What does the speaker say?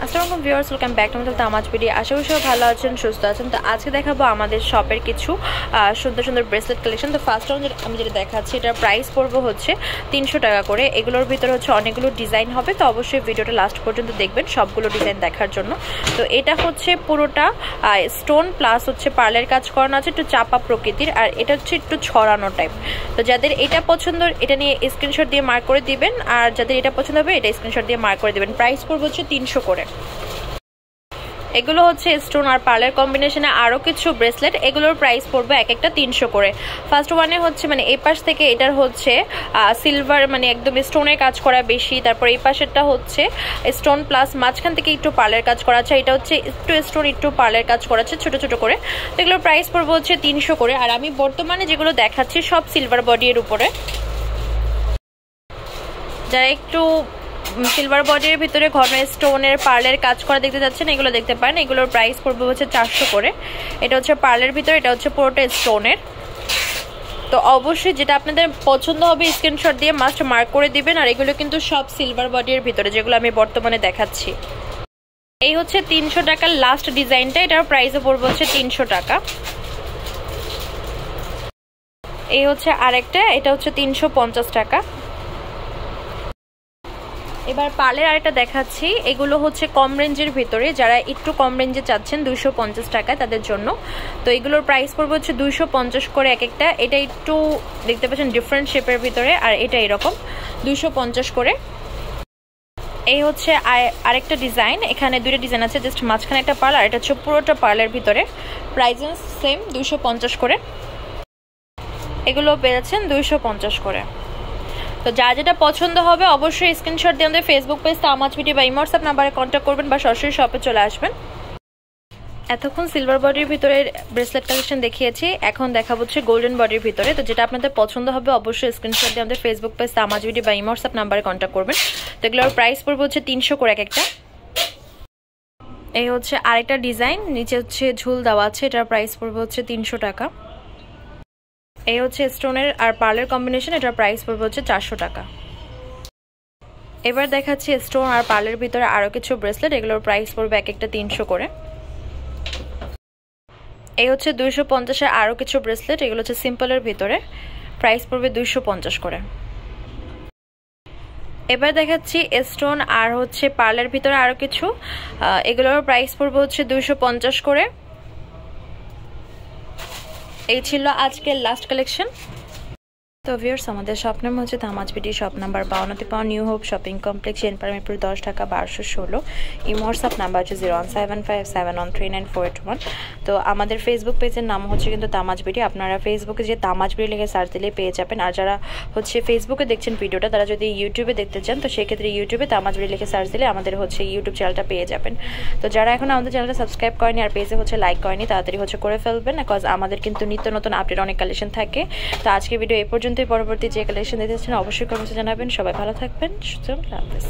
আসসালামু আলাইকুম viewers, welcome back to my তামাজ ভিডিও। আশা করি সবাই ভালো আছেন, সুস্থ আছেন। তো আজকে দেখাবো আমাদের শপের কিছু সুন্দর সুন্দর ব্রেসলেট কালেকশন। তো ফার্স্ট আমি যেটা দেখাচ্ছি, এটার প্রাইস পড়বে হচ্ছে 300 টাকা করে। এগুলোর ভিতরে হচ্ছে অনেকগুলো ডিজাইন হবে, তো অবশ্যই ভিডিওটা লাস্ট পর্যন্ত দেখবেন সবগুলো ডিজাইন দেখার জন্য। তো এটা হচ্ছে পুরোটা স্টোন প্লাস হচ্ছে পার্লের কাজ করানো আছে, একটু চাপা প্রকৃতির, আর এটা হচ্ছে একটু ছড়ানো টাইপ। তো যাদের এটা পছন্দ এটা নিয়ে স্ক্রিনশট দিয়ে মার্ক করে দিবেন, আর যাদের এটা পছন্দ হবে এটা স্ক্রিনশট দিয়ে মার্ক করে দিবেন। প্রাইস পড়বে হচ্ছে 300 করে। এগুলো হচ্ছে স্টোন আর পার্লের কম্বিনেশনে আরও কিছু ব্রেসলেট, এগুলোর প্রাইস পড়বে এক একটা 300 করে। ফার্স্ট ওয়ানে হচ্ছে মানে এই পাশ থেকে এটার হচ্ছে সিলভার মানে একদম স্টোনের কাজ করা বেশি, তারপর এই পাশেরটা হচ্ছে স্টোন প্লাস মাঝখান থেকে একটু পার্লের কাজ করা আছে, এটা হচ্ছে একটু স্টোন একটু পার্লের কাজ করা আছে ছোটো ছোটো করে। তো এগুলোর প্রাইস পড়বে হচ্ছে 300 করে। আর আমি বর্তমানে যেগুলো দেখাচ্ছি সব সিলভার বডির উপরে। যারা একটু সিলভার বডির ভিতরে ঘন স্টোনের পার্লের কাজ করা দেখতে যাচ্ছেন, এগুলো দেখতে পারেন। এগুলোর প্রাইস পড়বে হচ্ছে 400 করে। এটা হচ্ছে পার্লের ভিতরে, এটা হচ্ছে পুরোটা স্টোনের। তো অবশ্যই যেটা আপনাদের পছন্দ হবে স্ক্রিনশট দিয়ে মাস্ট মার্ক করে দিবেন। আর এগুলো কিন্তু সব সিলভার বডির ভিতরে, যেগুলো আমি বর্তমানে দেখাচ্ছি। এই হচ্ছে 300 টাকার লাস্ট ডিজাইনটা, এটার প্রাইসও পড়বে হচ্ছে 300 টাকা। এই হচ্ছে আরেকটা, এটা হচ্ছে 350 টাকা। এবার পার্লের আরেকটা দেখাচ্ছি, এগুলো হচ্ছে কম রেঞ্জের ভিতরে, যারা একটু কম রেঞ্জে চাচ্ছেন 250 টাকায় তাদের জন্য। তো এগুলোর প্রাইস পড়বে হচ্ছে 250 করে এক একটা। এটা একটু দেখতে পাচ্ছেন ডিফারেন্ট শেপের ভিতরে, আর এটা এরকম 250 করে। এই হচ্ছে আরেকটা ডিজাইন, এখানে দুইটা ডিজাইন আছে, জাস্ট মাঝখানে একটা পার্ল, আর এটা হচ্ছে পুরোটা পার্লের ভিতরে। প্রাইস সেম 250 করে। এগুলো পেয়েছেন 250 করে। তো যা যেটা পছন্দ হবে অবশ্যই স্ক্রিনশট দিয়ে আমাদের ফেসবুক পেজ তামাজ ভিডিও বা হোয়াটসঅ্যাপ নাম্বারে কন্ট্যাক্ট করবেন বা সরাসরি শপে চলে আসবেন। এতক্ষণ সিলভার বডির ভিতরে ব্রেসলেট কালেকশন দেখিয়েছি, এখন দেখাবো হচ্ছে গোল্ডেন বডির ভিতরে। তো যেটা আপনাদের পছন্দ হবে অবশ্যই স্ক্রিনশট দিয়ে আমাদের ফেসবুক পেজ তামাজ ভিডিও বা হোয়াটসঅ্যাপ নাম্বারে কন্ট্যাক্ট করবেন। তো এগুলোর প্রাইস পড়বে হচ্ছে 300 করে এক একটা। এই হচ্ছে আরেকটা ডিজাইন, নিচে হচ্ছে ঝুল দেওয়া আছে, এটার প্রাইস পড়বে হচ্ছে 300 টাকা। এই হচ্ছে স্টোনের আর পার্লের কম্বিনেশন, এটার প্রাইস পড়বে হচ্ছে 400 টাকা। এবার দেখাচ্ছি স্টোন আর পার্লের ভিতরে আরও কিছু ব্রেসলেট, এগুলোর প্রাইস পড়বে এক একটা 300 করে। এই হচ্ছে 250-এর আরও কিছু ব্রেসলেট, এগুলো হচ্ছে সিম্পলের ভিতরে, প্রাইস পড়বে 250 করে। এবার দেখাচ্ছি স্টোন আর হচ্ছে পার্লের ভিতরে আরও কিছু, এগুলোর প্রাইস পড়বে হচ্ছে 250 করে। এই ছিল আজকের লাস্ট কালেকশন। তো ভিউয়ার্স, আমাদের শপ নাম হচ্ছে তামাজ ভিডি, শপ নাম্বার 52 পাওয়া new hope shopping complex, Mirpur 10 Dhaka 1216। এই হোয়াটসঅ্যাপ নাম্বার হচ্ছে 01757139481। তো আমাদের ফেসবুক পেজের নাম হচ্ছে কিন্তু তামাজ ভিডি, আপনারা ফেসবুকে যে তামাজ ভিডি লিখে সার্চ দিলে পেয়ে যাবেন। আর যারা হচ্ছে ফেসবুকে দেখছেন ভিডিওটা, তারা যদি ইউটিউবে দেখতে চান তো সেক্ষেত্রে ইউটিউবে তামাজ ভিডি লিখে সার্চ দিলে আমাদের হচ্ছে ইউটিউব চ্যানেলটা পেয়ে যাবেন। তো যারা এখন আমাদের চ্যানেলটা সাবস্ক্রাইব করেনি আর পেজে হচ্ছে লাইক করেনি, তাড়াতাড়ি হচ্ছে করে ফেলবেন, বিকজ আমাদের কিন্তু নিত্য নতুন আপডেট অনেক কালেকশন থাকে। তো আজকে ভিডিও এই পর্যন্ত। পরবর্তী যে কালেকশন দিতে চাচ্ছেন অবশ্যই কমেন্টে জানাবেন। সবাই ভালো থাকবেন, সুস্থ থাকবেন।